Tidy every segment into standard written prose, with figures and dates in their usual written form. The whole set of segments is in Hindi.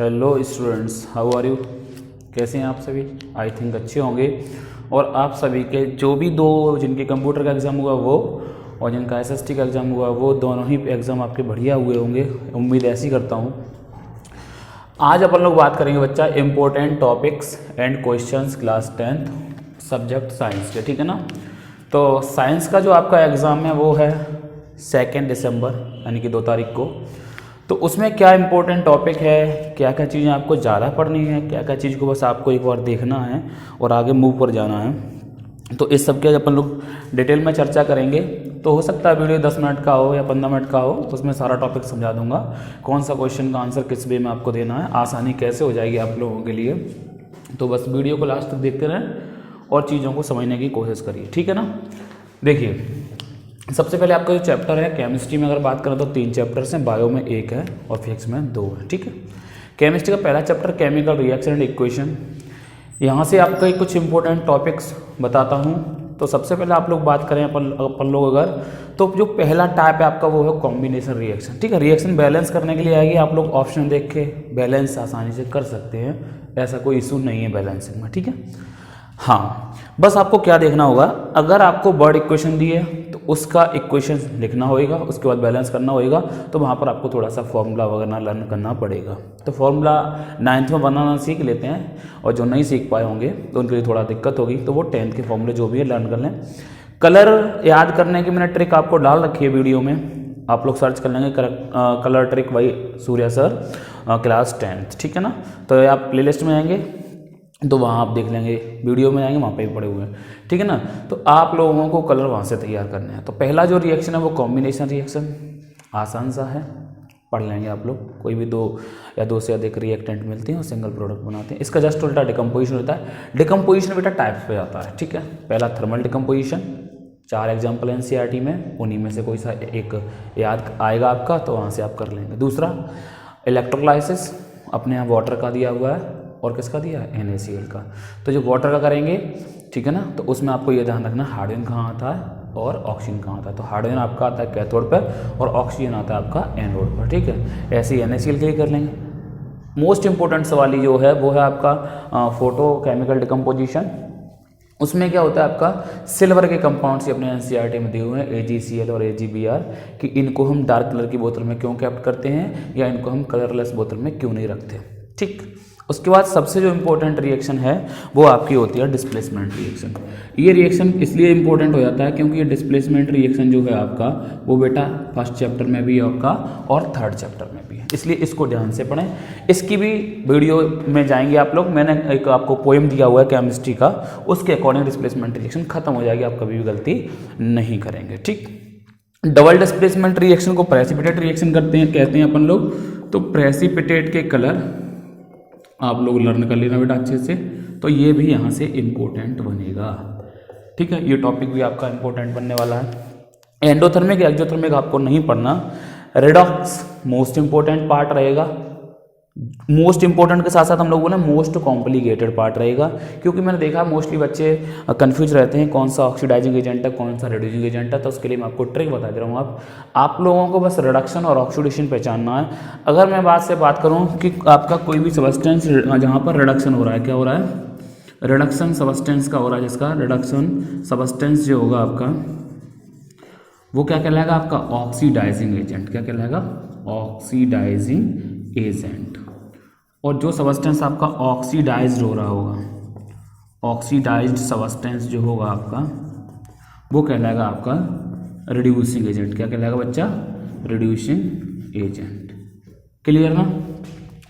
Hello students, how are you. कैसे हैं आप सभी? आई थिंक अच्छे होंगे। और आप सभी के जो भी दो जिनके कंप्यूटर का एग्ज़ाम हुआ वो और जिनका एसएसटी का एग्ज़ाम हुआ वो दोनों ही एग्ज़ाम आपके बढ़िया हुए होंगे, उम्मीद ऐसी करता हूँ। आज अपन लोग बात करेंगे बच्चा important topics and questions class 10th subject science के, ठीक है ना। तो साइंस का जो आपका एग्ज़ाम है वो है 2 दिसंबर यानी कि 2 तारीख को। तो उसमें क्या इंपॉर्टेंट टॉपिक है, क्या क्या चीज़ें आपको ज़्यादा पढ़नी है, क्या क्या चीज़ को बस आपको एक बार देखना है और आगे मूव पर जाना है, तो इस सब के अपन लोग डिटेल में चर्चा करेंगे। तो हो सकता है वीडियो 10 मिनट का हो या 15 मिनट का हो, उसमें सारा टॉपिक समझा दूंगा, कौन सा क्वेश्चन का आंसर किस वे में आपको देना है, आसानी कैसे हो जाएगी आप लोगों के लिए। तो बस वीडियो को लास्ट तक देखते रहें और चीज़ों को समझने की कोशिश करिए, ठीक है ना। देखिए, सबसे पहले आपका जो चैप्टर है केमिस्ट्री में अगर बात करें तो 3 चैप्टर्स हैं, बायो में 1 है और फिजिक्स में 2 है, ठीक है। केमिस्ट्री का पहला chapter chemical reaction and equation. यहाँ से आपका कुछ इंपॉर्टेंट टॉपिक्स बताता हूँ। तो सबसे पहले आप लोग बात करें अपन लोग अगर, तो जो पहला टाइप है आपका वो है कॉम्बिनेशन रिएक्शन, ठीक है। रिएक्शन बैलेंस करने के लिए आएगी, आप लोग ऑप्शन देख के बैलेंस आसानी से कर सकते हैं, ऐसा कोई इशू नहीं है बैलेंसिंग में, ठीक है। हाँ, बस आपको क्या देखना होगा, अगर आपको वर्ड इक्वेशन दी है तो उसका इक्वेशन लिखना होगा, उसके बाद बैलेंस करना होगा। तो वहाँ पर आपको थोड़ा सा फॉर्मूला वगैरह लर्न करना पड़ेगा। तो फॉर्मूला 9th में बनाना सीख लेते हैं, और जो नहीं सीख पाए होंगे तो उनके लिए थोड़ा दिक्कत होगी, तो वो 10th के फॉर्मूले जो भी है लर्न कर लें। कलर याद करने की मैंने ट्रिक आपको डाल रखी है वीडियो में, आप लोग सर्च कर लेंगे colour trick by Surya sir class 10th, ठीक है ना। तो आप प्लेलिस्ट में आएंगे तो वहाँ आप देख लेंगे, वीडियो में आएंगे वहाँ पे भी पड़े हुए हैं, ठीक है ना। तो आप लोगों को कलर वहाँ से तैयार करने हैं। तो पहला जो रिएक्शन है वो कॉम्बिनेशन रिएक्शन, आसान सा है, पढ़ लेंगे आप लोग। कोई भी 2 या 2 से अधिक रिएक्टेंट मिलते हैं और सिंगल प्रोडक्ट बनाते हैं। इसका जस्ट उल्टा डिकम्पोजिशन होता है। डिकम्पोजिशन बेटा टाइप्स पे आता है, ठीक है। पहला थर्मल डिकम्पोजिशन, 4 एग्जाम्पल एनसीईआरटी में, उन्हीं में से कोई सा एक याद आएगा आपका तो वहाँ से आप कर लेंगे। दूसरा इलेक्ट्रोलाइसिस, अपने यहाँ वाटर का दिया हुआ है और किसका दिया है, NaCl का। तो जो वाटर का करेंगे, ठीक है ना, तो उसमें आपको ये ध्यान रखना हाइड्रोजन कहाँ आता है और ऑक्सीजन कहाँ आता है। तो हाइड्रोजन आपका आता है कैथोड पर और ऑक्सीजन आता है आपका एनोड पर, ठीक है। ऐसे ही NaCl के लिए कर लेंगे। मोस्ट इंपॉर्टेंट सवाल जो है वो है आपका फोटो केमिकल डिकम्पोजिशन। उसमें क्या होता है आपका, सिल्वर के कंपाउंड्स अपने एनसीईआरटी में दिए हुए हैं AgCl और AgBr, कि इनको हम डार्क कलर की बोतल में क्यों कैप्ट करते हैं या इनको हम कलरलेस बोतल में क्यों नहीं रखते, ठीक। उसके बाद सबसे जो इम्पोर्टेंट रिएक्शन है वो आपकी होती है डिस्प्लेसमेंट रिएक्शन। ये रिएक्शन इसलिए इम्पोर्टेंट हो जाता है क्योंकि ये डिस्प्लेसमेंट रिएक्शन जो है आपका वो बेटा फर्स्ट चैप्टर में भी है आपका और 3rd चैप्टर में भी है, इसलिए इसको ध्यान से पढ़ें। इसकी भी वीडियो में जाएंगे आप लोग, मैंने एक आपको पोएम दिया हुआ है केमिस्ट्री का, उसके अकॉर्डिंग डिस्प्लेसमेंट रिएक्शन खत्म हो जाएगी, आप कभी भी गलती नहीं करेंगे, ठीक। डबल डिस्प्लेसमेंट रिएक्शन को प्रेसिपिटेट रिएक्शन कहते हैं अपन लोग। तो प्रेसिपिटेट के कलर आप लोग लर्न कर लेना बेटा अच्छे से, तो ये भी यहाँ से इम्पोर्टेंट बनेगा, ठीक है। ये टॉपिक भी आपका इम्पोर्टेंट बनने वाला है। एंडोथर्मिक एक्सोथर्मिक आपको नहीं पढ़ना। रिडॉक्स मोस्ट इंपॉर्टेंट पार्ट रहेगा। मोस्ट इंपॉर्टेंट के साथ साथ हम लोगों ने मोस्ट कॉम्प्लिकेटेड पार्ट रहेगा, क्योंकि मैंने देखा मोस्टली बच्चे कंफ्यूज रहते हैं कौन सा ऑक्सीडाइजिंग एजेंट है कौन सा रिड्यूसिंग एजेंट है। तो उसके लिए मैं आपको ट्रिक बता दे रहा हूँ। आप लोगों को बस रिडक्शन और ऑक्सीडेशन पहचानना है। अगर मैं बात करूँ कि आपका कोई भी सब्सटेंस जहाँ पर रिडक्शन हो रहा है, क्या हो रहा है, रिडक्शन सब्सटेंस का हो रहा है, जिसका रिडक्शन सब्सटेंस जो होगा आपका वो क्या कहलाएगा, आपका ऑक्सीडाइजिंग एजेंट। क्या कहलाएगा, ऑक्सीडाइजिंग एजेंट। और जो सब्सटेंस आपका ऑक्सीडाइज्ड हो रहा होगा, ऑक्सीडाइज्ड सब्सटेंस जो होगा आपका वो कहलाएगा आपका रिड्यूसिंग एजेंट। क्या कहलाएगा बच्चा, रिड्यूसिंग एजेंट। क्लियर ना,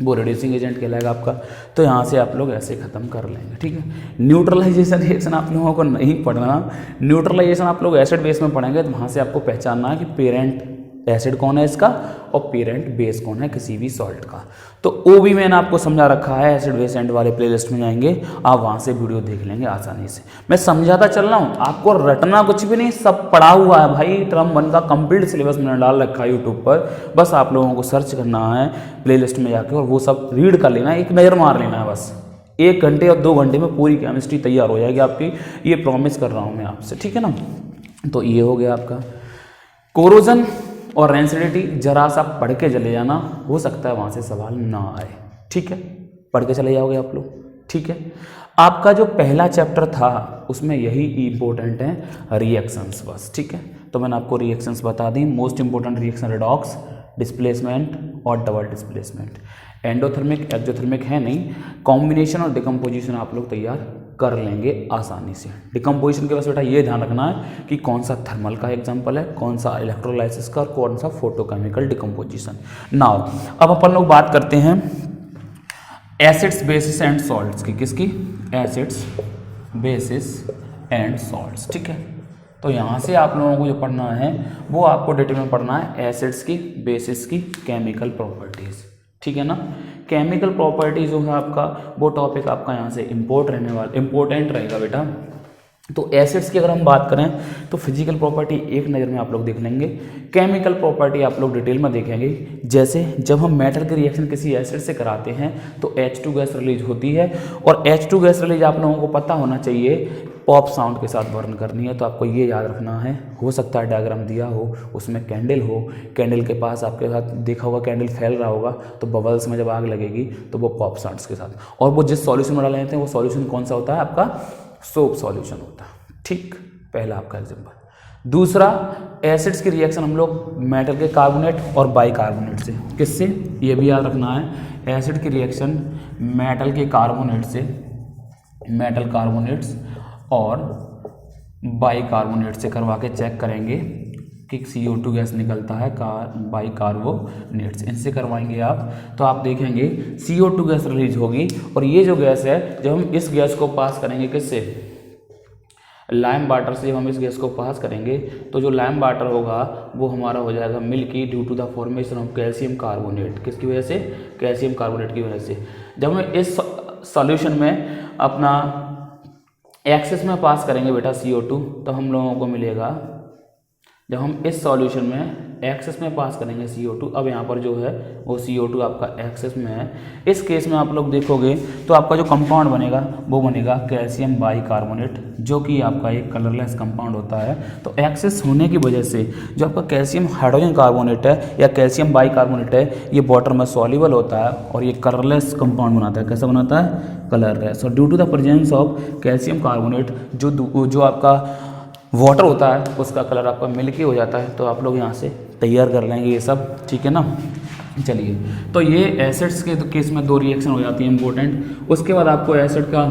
वो रिड्यूसिंग एजेंट कहलाएगा आपका। तो यहाँ से आप लोग ऐसे खत्म कर लेंगे, ठीक है। न्यूट्रलाइजेशन रिएक्शन आप लोगों को नहीं पढ़ना। न्यूट्रलाइजेशन आप लोग एसिड बेस में पढ़ेंगे, तो वहाँ से आपको पहचानना है कि पेरेंट एसिड कौन है इसका और पेरेंट बेस कौन है किसी भी सॉल्ट का। तो वो भी मैंने आपको समझा रखा है, एसिड बेस एंड वाले प्लेलिस्ट में जाएंगे आप, वहाँ से वीडियो देख लेंगे आसानी से। मैं समझाता चल रहा हूँ, आपको रटना कुछ भी नहीं, सब पढ़ा हुआ है भाई। टर्म 1 का कंप्लीट सिलेबस मैंने डाल रखा है यूट्यूब पर, बस आप लोगों को सर्च करना है प्लेलिस्ट में जाके और वो सब रीड कर लेना है, एक नज़र मार लेना है बस। 1 घंटे और 2 घंटे में पूरी केमिस्ट्री तैयार हो जाएगी आपकी, ये प्रॉमिस कर रहा हूँ मैं आपसे, ठीक है ना। तो ये हो गया आपका कोरोजन और रेंसिडिटी, जरा सा पढ़ के चले जाना, हो सकता है वहाँ से सवाल ना आए, ठीक है, पढ़ के चले जाओगे आप लोग। ठीक है, आपका जो पहला चैप्टर था उसमें यही इंपॉर्टेंट है, रिएक्शंस बस। ठीक है, तो मैंने आपको रिएक्शंस बता दी। Most important reaction redox, displacement और डबल डिस्प्लेसमेंट। एंडोथर्मिक एक्जोथर्मिक है नहीं, कॉम्बिनेशन और डिकम्पोजिशन आप लोग तैयार कर लेंगे आसानी से। डिकम्पोजिशन के बस बेटा ये ध्यान रखना है कि कौन सा थर्मल का एग्जाम्पल है, कौन सा इलेक्ट्रोलाइसिस का और कौन सा फोटोकेमिकल डिकम्पोजिशन। नाउ अब अपन लोग बात करते हैं एसिड्स, बेसिस एंड सॉल्ट्स की। किसकी? Acids, basis and salts. ठीक है, तो यहाँ से आप लोगों को जो पढ़ना है वो आपको डिटेल में पढ़ना है एसिड्स की, बेसिस की केमिकल प्रॉपर्टीज़। ठीक है ना, केमिकल प्रॉपर्टी जो है आपका वो टॉपिक आपका यहाँ से इम्पोर्टेंट रहेगा बेटा। तो एसिड्स की अगर हम बात करें तो फिजिकल प्रॉपर्टी एक नज़र में आप लोग देख लेंगे, केमिकल प्रॉपर्टी आप लोग डिटेल में देखेंगे। जैसे जब हम मेटल की रिएक्शन किसी एसिड से कराते हैं तो H2 गैस रिलीज होती है, और H2 गैस रिलीज आप लोगों को पता होना चाहिए पॉप साउंड के साथ बर्न करनी है। तो आपको ये याद रखना है, हो सकता है डायग्राम दिया हो उसमें कैंडल हो, कैंडल के पास आपके साथ देखा होगा कैंडल फैल रहा होगा, तो बबल्स में जब आग लगेगी तो वो पॉप साउंड्स के साथ, और वो जिस सॉल्यूशन में डाले जाते हैं वो सॉल्यूशन कौन सा होता है आपका? सोप सॉल्यूशन होता है। ठीक, पहला आपका एग्जांपल। दूसरा, एसिड्स की रिएक्शन हम लोग मेटल के कार्बोनेट और बाइकार्बोनेट से। किससे? ये भी याद रखना है, एसिड की रिएक्शन मेटल के कार्बोनेट से, मेटल कार्बोनेट्स और बाइकार्बोनेट से करवा के चेक करेंगे कि CO2 गैस निकलता है बाइकार्बोनेट्स, इनसे करवाएंगे आप तो आप देखेंगे CO2 गैस रिलीज होगी। और ये जो गैस है जब हम इस गैस को पास करेंगे किससे? लाइम वाटर से। जब हम इस गैस को पास करेंगे तो जो लाइम वाटर होगा वो हमारा हो जाएगा milky due to the formation of calcium carbonate. किसकी वजह से? कैल्शियम कार्बोनेट की वजह से। जब हम इस सॉल्यूशन में अपना एक्सेस में पास करेंगे बेटा CO2 तो हम लोगों को मिलेगा, जब हम इस सॉल्यूशन में एक्सेस में पास करेंगे CO2, अब यहाँ पर जो है वो CO2 आपका एक्सेस में है। इस केस में आप लोग देखोगे तो आपका जो कंपाउंड बनेगा वो बनेगा कैल्शियम बाइकार्बोनेट, जो कि आपका एक कलरलेस कंपाउंड होता है। तो एक्सेस होने की वजह से जो आपका कैल्शियम हाइड्रोजन कार्बोनेट है या कैल्शियम बाइकार्बोनेट है, ये वाटर में सॉल्युबल होता है और ये कलरलेस कंपाउंड बनाता है। कैसा बनाता है? कलरलेस। और due to the presence of calcium carbonate जो आपका वाटर होता है उसका कलर आपका मिल्की हो जाता है। तो आप लोग यहाँ से तैयार कर लेंगे ये सब। ठीक है ना, चलिए, तो ये एसिड्स के केस में दो रिएक्शन हो जाती है इंपॉर्टेंट। उसके बाद आपको एसिड का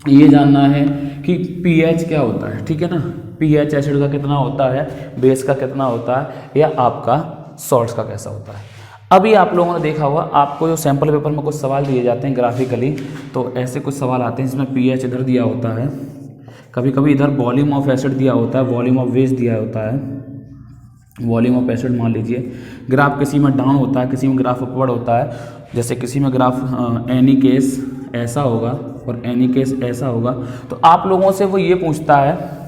ये जानना है कि pH क्या होता है। ठीक है ना, pH एसिड का कितना होता है, बेस का कितना होता है, या आपका सॉल्ट्स का कैसा होता है। अभी आप लोगों ने देखा होगा आपको जो सैम्पल पेपर में कुछ सवाल दिए जाते हैं ग्राफिकली, तो ऐसे कुछ सवाल आते हैं जिसमें pH इधर दिया होता है, कभी कभी इधर वॉल्यूम ऑफ एसिड दिया होता है, वॉल्यूम ऑफ बेस दिया होता है, वॉल्यूम ऑफ एसिड मान लीजिए। ग्राफ किसी में डाउन होता है, किसी में ग्राफ अपवर्ड होता है। जैसे किसी में ग्राफ एनी केस ऐसा होगा और एनी केस ऐसा होगा। तो आप लोगों से वो ये पूछता है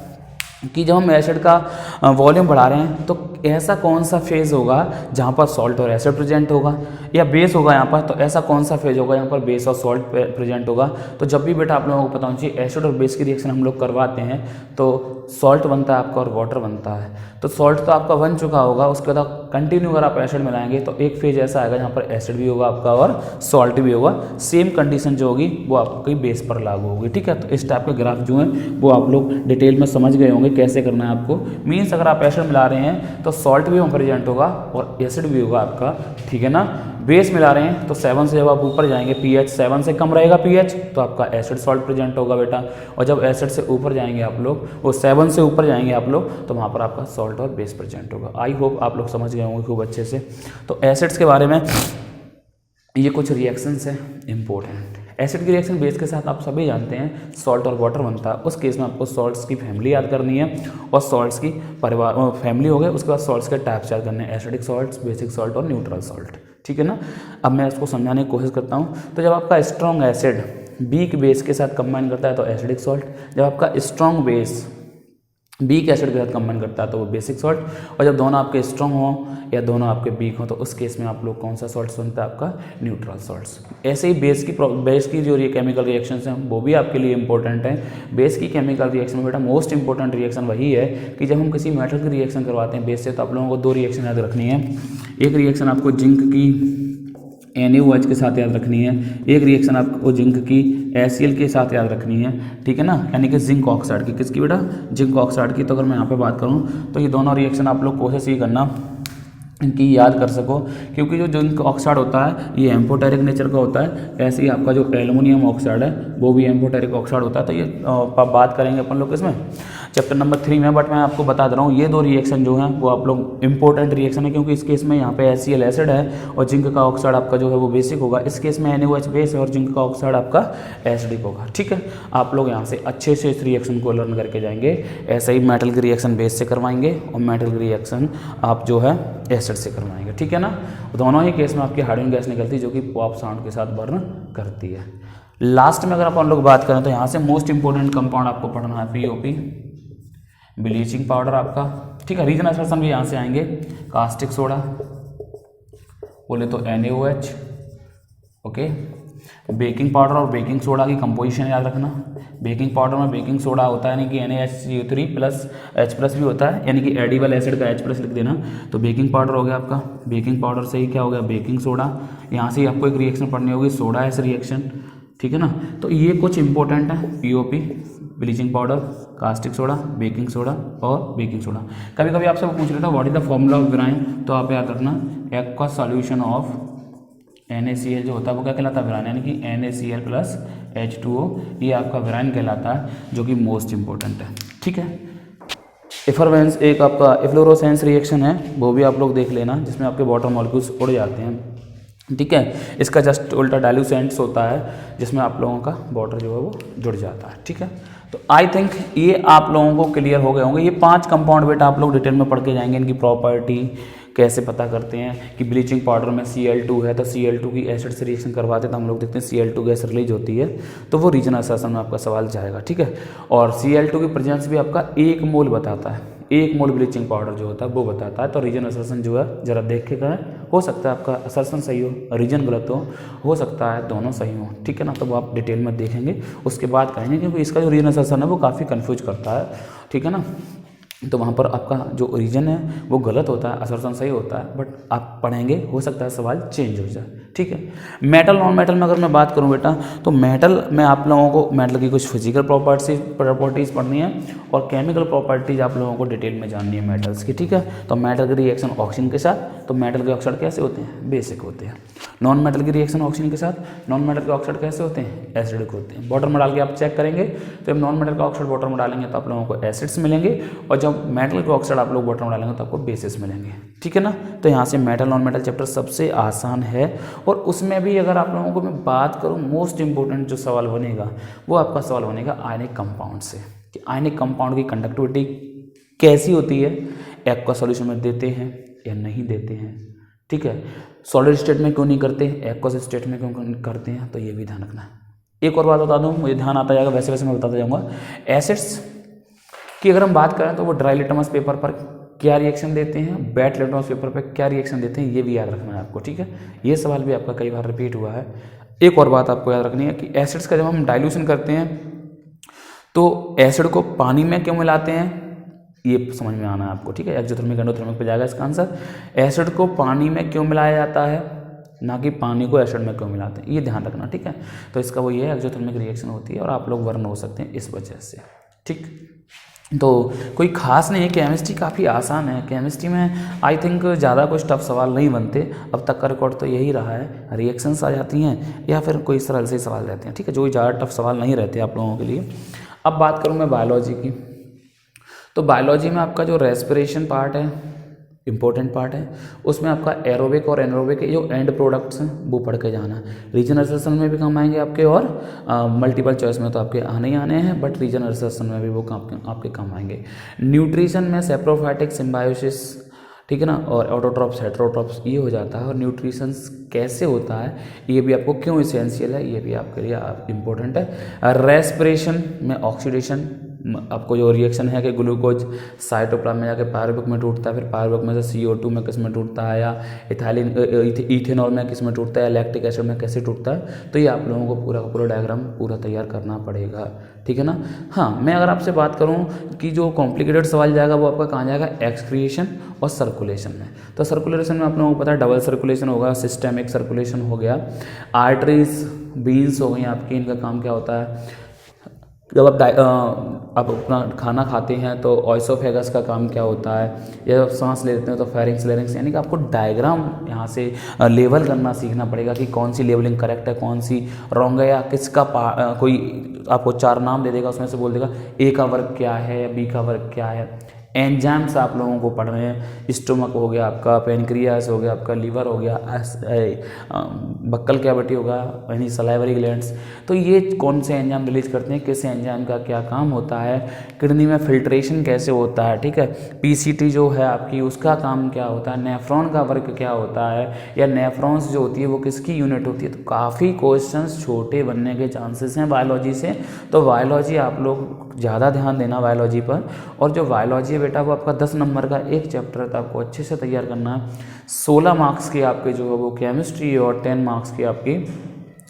कि जब हम एसिड का वॉल्यूम बढ़ा रहे हैं तो ऐसा कौन सा फेज़ होगा जहाँ पर सॉल्ट और एसिड प्रेजेंट होगा, या बेस होगा यहाँ पर तो ऐसा कौन सा फेज होगा यहाँ पर बेस और सॉल्ट प्रेजेंट होगा। तो जब भी बेटा आप लोगों को पता होना चाहिए एसिड और बेस की रिएक्शन हम लोग करवाते हैं तो सॉल्ट बनता है आपका और वाटर बनता है। तो सॉल्ट तो आपका बन चुका होगा, उसके बाद कंटिन्यू अगर आप एसिड मिलाएंगे तो एक फेज ऐसा आएगा जहाँ पर एसिड भी होगा आपका और सॉल्ट भी होगा। सेम कंडीशन जो होगी वो आपकी बेस पर लागू होगी। ठीक है, तो इस टाइप के ग्राफ जो हैं वो आप लोग डिटेल में समझ गए होंगे कैसे करना है आपको। मीन्स अगर आप एसिड मिला रहे हैं तो सॉल्ट भी प्रेजेंट होगा और एसिड भी होगा आपका। ठीक है ना, बेस मिला रहे हैं तो 7 से जब आप ऊपर जाएंगे pH 7 से कम रहेगा pH तो आपका एसिड सॉल्ट प्रेजेंट होगा बेटा। और जब एसिड से ऊपर जाएंगे आप लोग, वो 7 से ऊपर जाएंगे आप लोग, तो वहाँ पर आपका सॉल्ट और बेस प्रेजेंट होगा। आई होप आप लोग समझ गए होंगे खूब अच्छे से। तो एसिड्स के बारे में ये कुछ रिएक्शंस हैं इंपॉर्टेंट। एसिड की रिएक्शन बेस के साथ आप सभी जानते हैं सॉल्ट और वाटर बनता है। उस केस में आपको सॉल्ट्स की फैमिली याद करनी है और सॉल्ट्स की परिवार फैमिली हो गए, उसके बाद सॉल्ट्स के टाइप्स याद करने हैं, एसिडिक सॉल्ट्स, बेसिक सॉल्ट और न्यूट्रल सॉल्ट। ठीक है ना, अब मैं इसको समझाने की कोशिश करता हूँ। तो जब आपका स्ट्रॉन्ग एसिड वीक बेस के साथ कंबाइन करता है तो एसिडिक सॉल्ट, जब आपका स्ट्रॉन्ग बेस वीक एसिड के साथ कंबाइन करता है तो वो बेसिक सॉल्ट, और जब दोनों आपके स्ट्रॉन्ग हों या दोनों आपके वीक हों तो उस केस में आप लोग कौन सा सॉल्ट सुनता है आपका न्यूट्रल सॉल्ट्स। ऐसे ही बेस की जो केमिकल रिएक्शंस हैं वो भी आपके लिए इंपॉर्टेंट हैं। बेस की केमिकल रिएक्शन में बेटा मोस्ट इंपॉर्टेंट रिएक्शन वही है कि जब हम किसी मेटल की रिएक्शन करवाते हैं बेस से तो आप लोगों को दो रिएक्शन याद रखनी है। एक रिएक्शन आपको जिंक की NaOH के साथ याद रखनी है, एक रिएक्शन आपको जिंक की HCl के साथ याद रखनी है, ठीक है ना, यानी कि जिंक ऑक्साइड की, किसकी बेटा, जिंक ऑक्साइड की। तो अगर मैं यहाँ पे बात करूँ तो ये दोनों रिएक्शन आप लोग कोशिश ये करना इनकी याद कर सको, क्योंकि जो जिंक ऑक्साइड होता है ये एम्फोटेरिक नेचर का होता है, ऐसे ही आपका जो एल्युमिनियम ऑक्साइड है वो भी एम्फोटेरिक ऑक्साइड होता है। तो ये बात करेंगे अपन लोग इसमें चैप्टर नंबर 3 में, बट मैं आपको बता दे रहा हूँ ये दो रिएक्शन जो हैं वो आप लोग इंपॉर्टेंट रिएक्शन है, क्योंकि इस केस में यहाँ पे HCl एसिड है और जिंक का ऑक्साइड आपका जो है वो बेसिक होगा, इस केस में NaOH बेस है और जिंक का ऑक्साइड आपका एसिडिक होगा, ठीक है। आप लोग यहाँ से अच्छे से इस रिएक्शन को लर्न करके जाएंगे। ऐसे ही मेटल की रिएक्शन बेस से करवाएंगे और मेटल की रिएक्शन आप जो है एसिड से करवाएंगे, ठीक है ना। दोनों ही केस में आपकी हाइड्रोजन गैस निकलती है जो कि पॉप साउंड के साथ बर्न करती है। लास्ट में अगर अपन लोग बात करें तो यहाँ से मोस्ट इंपोर्टेंट कंपाउंड आपको पढ़ना है POP, ब्लीचिंग पाउडर आपका, ठीक है। रीजन असर्सन भी यहाँ से आएंगे, कास्टिक सोडा बोले तो NaOH, ओके। बेकिंग पाउडर और बेकिंग सोडा की कंपोजिशन याद रखना। बेकिंग पाउडर में बेकिंग सोडा होता है यानी कि NaHCO3 प्लस H+ भी होता है, यानी कि एडिबल एसिड का H+ लिख देना। तो बेकिंग पाउडर हो गया आपका, बेकिंग पाउडर से ही क्या हो गया, बेकिंग सोडा। यहाँ से ही आपको एक रिएक्शन पढ़नी होगी, सोडा एस रिएक्शन, ठीक है ना। तो ये कुछ इंपॉर्टेंट है, POP, bleaching powder, caustic soda, baking soda और बेकिंग सोडा। कभी कभी आपसे पूछ लेता what is the formula of brine, तो आप याद रखना एक्वा सॉल्यूशन ऑफ NaCl जो होता है वो क्या कहलाता है, विराइन, यानी कि NaCl प्लस H2O, ये आपका विराइन कहलाता है, जो कि मोस्ट इंपॉर्टेंट है, ठीक है। इफरवेंस एक आपका इफ्लोरोसेंस रिएक्शन है, वो भी आप लोग देख लेना, जिसमें आपके वाटर मॉलिक्यूल्स उड़ जाते हैं, ठीक है। इसका जस्ट उल्टा डाइल्यूसेंट्स होता है, जिसमें आप लोगों का वाटर जो है वो जुड़ जाता है, ठीक है। तो आई थिंक ये आप लोगों को क्लियर हो गए होंगे। ये 5 कंपाउंड बेटा आप लोग डिटेल में पढ़ के जाएंगे, इनकी प्रॉपर्टी कैसे पता करते हैं कि ब्लीचिंग पाउडर में Cl2 है तो Cl2 की एसिड से रिएक्शन करवाते हैं तो हम लोग देखते हैं Cl2 गैस रिलीज होती है, तो वो रीजनल असर्सन में आपका सवाल जाएगा, ठीक है। और Cl2 की प्रेजेंस भी आपका 1 मोल बताता है, 1 मोल ब्लीचिंग पाउडर जो होता है वो बताता है। तो रीजन असर्सन जो है जरा देख के करें, हो सकता है आपका असर्सन सही हो, रीजन गलत हो सकता है दोनों सही हो, ठीक है ना। तो वो आप डिटेल में देखेंगे उसके बाद कहेंगे, क्योंकि इसका जो रीजन असर्सन है वो काफ़ी कन्फ्यूज करता है, ठीक है ना। तो वहाँ पर आपका जो रीजन है वो गलत होता है, असर्सन सही होता है, बट आप पढ़ेंगे हो सकता है सवाल चेंज हो जाए, ठीक है। मेटल नॉन मेटल में अगर मैं बात करूँ बेटा, तो मेटल में आप लोगों को मेटल की कुछ फिजिकल प्रॉपर्टीज़ पढ़नी है और केमिकल प्रॉपर्टीज़ आप लोगों को डिटेल में जाननी है मेटल्स की, ठीक है। तो मेटल की रिएक्शन ऑक्सीजन के साथ, तो मेटल के ऑक्साइड कैसे होते हैं, बेसिक होते हैं। नॉन मेटल की रिएक्शन ऑक्सीजन के साथ, नॉन मेटल के ऑक्साइड कैसे होते हैं, एसिडिक होते हैं। वाटर में डाल के आप चेक करेंगे तो जब नॉन मेटल का ऑक्साइड वाटर में डालेंगे तो आप लोगों को एसिड्स मिलेंगे, और जब मेटल के ऑक्साइड आप लोग वाटर में डालेंगे तो आपको बेसिस मिलेंगे, ठीक है ना। तो यहाँ से मेटल नॉन मेटल चैप्टर सबसे आसान है, और उसमें भी अगर आप लोगों को मैं बात करूँ मोस्ट इंपॉर्टेंट जो सवाल बनेगा वो आपका सवाल बनेगा आयनिक कंपाउंड से, कि आयनिक कंपाउंड की कंडक्टिविटी कैसी होती है, एक्वा सॉल्यूशन में देते हैं या नहीं देते हैं, ठीक है। सॉलिड स्टेट में क्यों नहीं करते, एक्वस स्टेट में क्यों करते हैं, तो ये भी ध्यान रखना है। एक और बात बता दूं, मुझे ध्यान आता जाएगा, वैसे वैसे मैं बताता जाऊंगा। एसिड्स की अगर हम बात करें तो वो ड्राई लिटमस पेपर पर क्या रिएक्शन देते हैं, वेट लिटमस पेपर पर क्या रिएक्शन देते हैं, ये भी याद रखना है आपको, ठीक है। ये सवाल भी आपका कई बार रिपीट हुआ है। एक और बात आपको याद रखनी है कि एसिड्स का जब हम डाइल्यूशन करते हैं तो एसिड को पानी में क्यों मिलाते हैं, ये समझ में आना है आपको, ठीक है। एक्सोथर्मिक एंडोथर्मिक पे जाएगा इसका आंसर। एसिड को पानी में क्यों मिलाया जाता है, ना कि पानी को एसिड में क्यों मिलाते हैं, ये ध्यान रखना, ठीक है। तो इसका वो ये है, एक्सोथर्मिक रिएक्शन होती है और आप लोग वर्ण हो सकते हैं इस वजह से, ठीक। तो कोई खास नहीं है, केमिस्ट्री काफ़ी आसान है। केमिस्ट्री में आई थिंक ज़्यादा कुछ टफ सवाल नहीं बनते, अब तक का रिकॉर्ड तो यही रहा है। रिएक्शंस आ जाती हैं या फिर कोई सरल से सवाल रहते हैं, ठीक है, जो ज़्यादा टफ सवाल नहीं रहते आप लोगों के लिए। अब बात करूँ मैं बायोलॉजी की, तो बायोलॉजी में आपका जो रेस्पिरेशन पार्ट है इंपॉर्टेंट पार्ट है, उसमें आपका एरोबिक और एनरोबिक जो एंड प्रोडक्ट्स हैं वो पढ़ के जाना है। रीजनल रिसर्च में भी काम आएंगे आपके, और मल्टीपल चॉइस में तो आपके आने ही आने हैं, बट रीजनल रिसर्च में भी वो आपके काम आएंगे। न्यूट्रिशन में सेप्रोफाइटिक सिम्बायोसिस, ठीक है ना, और ऑटोट्रॉप्स हेटेरोट्रॉप्स ये हो जाता है। और न्यूट्रिशन कैसे होता है ये भी आपको क्यों इसेंशियल है, ये भी आपके लिए इम्पोर्टेंट है। रेस्पिरेशन में ऑक्सीडेशन, आपको जो रिएक्शन है कि ग्लूकोज साइटोप्लाज्म में जाके पायरुवेट में टूटता है, फिर पायरुवेट में से CO2 में किस में टूटता है, या इथेनॉल में किस में टूटता है, लैक्टिक एसिड में कैसे टूटता है। तो ये आप लोगों को पूरा का पूरा डायग्राम पूरा तैयार करना पड़ेगा, ठीक है ना। हाँ, मैं अगर आपसे बात करूँ कि जो कॉम्प्लिकेटेड सवाल जाएगा वो आपका कहाँ जाएगा, एक्सक्रिएशन और सर्कुलेशन में। तो सर्कुलेशन में आप लोगों को पता है डबल सर्कुलेशन होगा, सिस्टेमिक सर्कुलेशन हो गया, आर्टरीज बीन्स हो गई आपकी, इनका काम क्या होता है। जब आप अपना खाना खाते हैं तो ऑइसोफेगस का काम क्या होता है, या जब सांस लेते हैं तो फेरिंग्स लेरिंग्स, यानी कि आपको डायग्राम यहाँ से लेवल करना सीखना पड़ेगा कि कौन सी लेवलिंग करेक्ट है, कौन सी रॉन्ग है, या किसका कोई आपको 4 नाम दे देगा, उसमें से बोल देगा ए का वर्ग क्या है या बी का वर्ग क्या है। एंजाइम्स आप लोगों को पढ़ रहे हैं, स्टोमक हो गया आपका, पेनक्रियास हो गया आपका, लीवर हो गया, बक्कल कैविटी होगा, यानी सलाइवरी ग्लैंड्स। तो ये कौन से एंजाइम रिलीज करते हैं, किस एंजाइम का क्या काम होता है, किडनी में फिल्ट्रेशन कैसे होता है, ठीक है। PCT जो है आपकी उसका काम क्या होता है, नेफ्रॉन का वर्क क्या होता है, या नेफ्रॉन्स जो होती है वो किसकी यूनिट होती है। तो काफ़ी क्वेश्चंस छोटे बनने के चांसेस हैं बायोलॉजी से। तो बायोलॉजी आप लोग ज़्यादा ध्यान देना बायोलॉजी पर। और जो बायोलॉजी है बेटा वो आपका 10 नंबर का एक चैप्टर है, तो आपको अच्छे से तैयार करना है। 16 मार्क्स की आपके जो है वो केमिस्ट्री है, और 10 मार्क्स की आपकी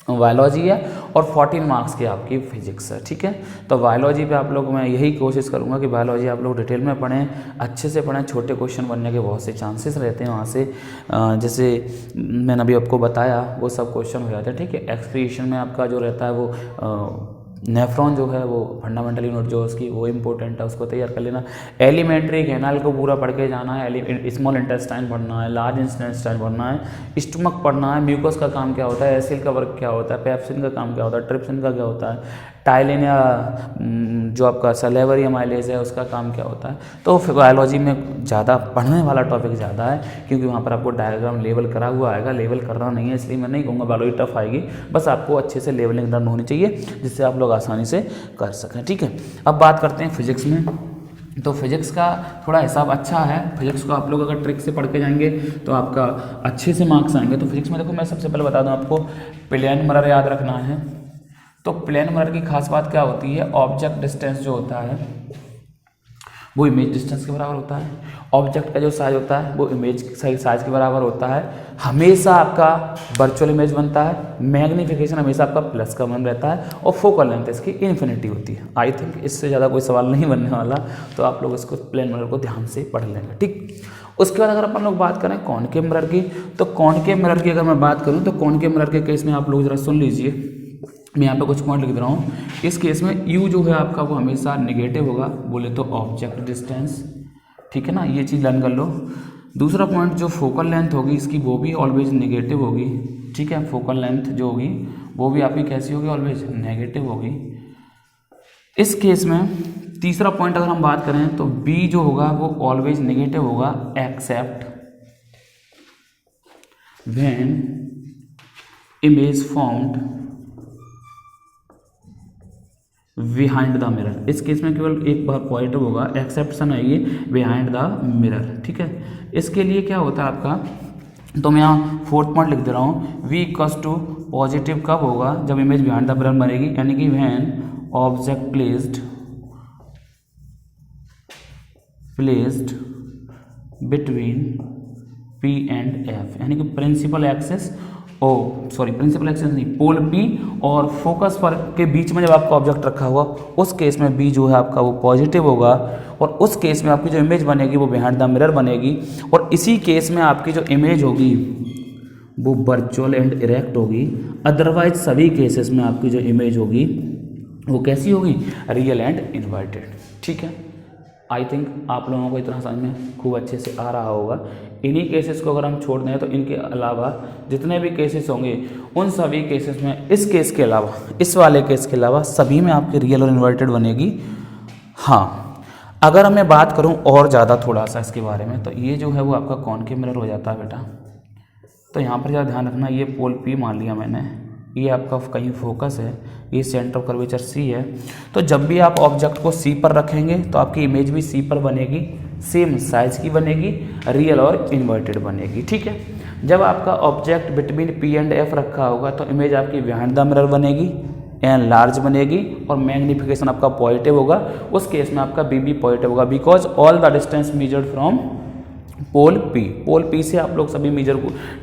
बायोलॉजी है, और 14 मार्क्स की आपकी फिजिक्स है, ठीक है। तो बायोलॉजी पे आप लोग, मैं यही कोशिश करूंगा कि बायोलॉजी आप लोग डिटेल में पढ़ें, अच्छे से पढ़ें। छोटे क्वेश्चन बनने के बहुत से चांसेस रहते हैं वहाँ से, जैसे मैंने अभी आपको बताया वो सब क्वेश्चन हो जाते हैं, ठीक है। एक्सक्रीशन में आपका जो रहता है वो नेफ्रॉन जो है वो फंडामेंटल यूनिट जो उसकी वो इम्पोर्टेंट है, उसको तैयार कर लेना। एलिमेंट्री कैनाल को पूरा पढ़ के जाना है, स्मॉल इंटेस्टाइन पढ़ना है, लार्ज इंटेस्टाइन पढ़ना है, स्टमक पढ़ना है, म्यूकस का काम क्या होता है, एसिल का वर्क क्या होता है, पेप्सिन का काम क्या होता है, ट्रिप्सिन का क्या होता है, टाइलिन या जो आपका सलेवरी अमाइलेज है उसका काम क्या होता है। तो बायोलॉजी में ज़्यादा पढ़ने वाला टॉपिक ज़्यादा है, क्योंकि वहाँ पर आपको डायग्राम लेवल करा हुआ आएगा। लेवल करना नहीं है इसलिए मैं नहीं कहूँगा बायोलॉजी टफ आएगी, बस आपको अच्छे से लेवलिंग डन होनी चाहिए जिससे आप लोग आसानी से कर सकें, ठीक है। अब बात करते हैं फिजिक्स में। तो फिजिक्स का थोड़ा हिसाब अच्छा है, फिजिक्स को आप लोग अगर ट्रिक से पढ़ के जाएंगे तो आपका अच्छे से मार्क्स आएंगे। तो फिजिक्स में देखो, मैं सबसे पहले बता दूं आपको, प्लेन मिरर याद रखना है। तो प्लेन मिरर की खास बात क्या होती है, ऑब्जेक्ट डिस्टेंस जो होता है वो इमेज डिस्टेंस के बराबर होता है। ऑब्जेक्ट का जो साइज होता है वो इमेज साइज के बराबर होता है। हमेशा आपका वर्चुअल इमेज बनता है, मैग्नीफिकेशन हमेशा आपका प्लस का मान रहता है, और फोकल लेंथ इसकी इन्फिनिटी होती है। आई थिंक इससे ज़्यादा कोई सवाल नहीं बनने वाला, तो आप लोग इसको प्लेन मिरर को ध्यान से पढ़ लेंगे, ठीक। उसके बाद अगर अपन लोग बात करें कॉनकेव मिरर की, तो कॉनकेव मिरर की अगर मैं बात करूँ तो कॉनकेव मिरर के केस में आप लोग जरा सुन लीजिए, मैं यहाँ पे कुछ पॉइंट लिख रहा हूँ। इस केस में U जो है आपका वो हमेशा नेगेटिव होगा, बोले तो ऑब्जेक्ट डिस्टेंस, ठीक है ना, ये चीज़ लर्न कर लो। दूसरा पॉइंट, जो फोकल लेंथ होगी इसकी वो भी ऑलवेज नेगेटिव होगी, ठीक है। फोकल लेंथ जो होगी वो भी आपकी कैसी होगी, ऑलवेज नेगेटिव होगी। इस केस में तीसरा पॉइंट अगर हम बात करें तो B जो होगा वो ऑलवेज नेगेटिव होगा, except when image formed behind the mirror. इस केस में केवल एक बार पॉजिटिव होगा, एक्सेप्शन है ये बिहाइंड द मिरर, ठीक है। इसके लिए क्या होता है आपका, तो मैं यहाँ 4th पॉइंट लिख दे रहा हूँ, V इक्वल्स टू पॉजिटिव कब होगा, जब इमेज बिहाइंड द मिरर बनेगी, यानी कि when object placed between P and F, यानी कि प्रिंसिपल एक्सिस प्रिंसिपल एक्सिस नहीं, पोल P और फोकस पर के बीच में जब आपका ऑब्जेक्ट रखा हुआ, उस केस में B जो है आपका वो पॉजिटिव होगा, और उस केस में आपकी जो इमेज बनेगी वो बिहाइंड द मिरर बनेगी। और इसी केस में आपकी जो इमेज होगी वो वर्चुअल एंड इरेक्ट होगी। अदरवाइज सभी केसेस में आपकी जो इमेज होगी वो कैसी होगी, रियल एंड इन्वर्टेड, ठीक है। आई थिंक आप लोगों को इतना समझ में खूब अच्छे से आ रहा होगा। इन्हीं केसेस को अगर हम छोड़ दें तो इनके अलावा जितने भी केसेस होंगे उन सभी केसेस में, इस केस के अलावा, इस वाले केस के अलावा सभी में आपकी रियल और इन्वर्टेड बनेगी। हाँ, अगर मैं बात करूं और ज़्यादा थोड़ा सा इसके बारे में, तो ये जो है वो आपका कॉनकेव मिरर हो जाता है बेटा। तो यहाँ पर ज़्यादा ध्यान रखना, ये पोल P मान लिया मैंने, ये आपका कहीं फोकस है, ये सेंटर ऑफ कर्वेचर C है। तो जब भी आप ऑब्जेक्ट को C पर रखेंगे तो आपकी इमेज भी C पर बनेगी, सेम साइज की बनेगी, रियल और इन्वर्टेड बनेगी, ठीक है। जब आपका object between P and F रखा होगा तो इमेज आपकी बिहाइंड द मिरर बनेगी, एन लार्ज बनेगी और मैग्नीफिकेशन आपका पॉजिटिव होगा, उस केस में आपका बी भी पॉजिटिव होगा, because all the distance measured from pole P से आप लोग सभी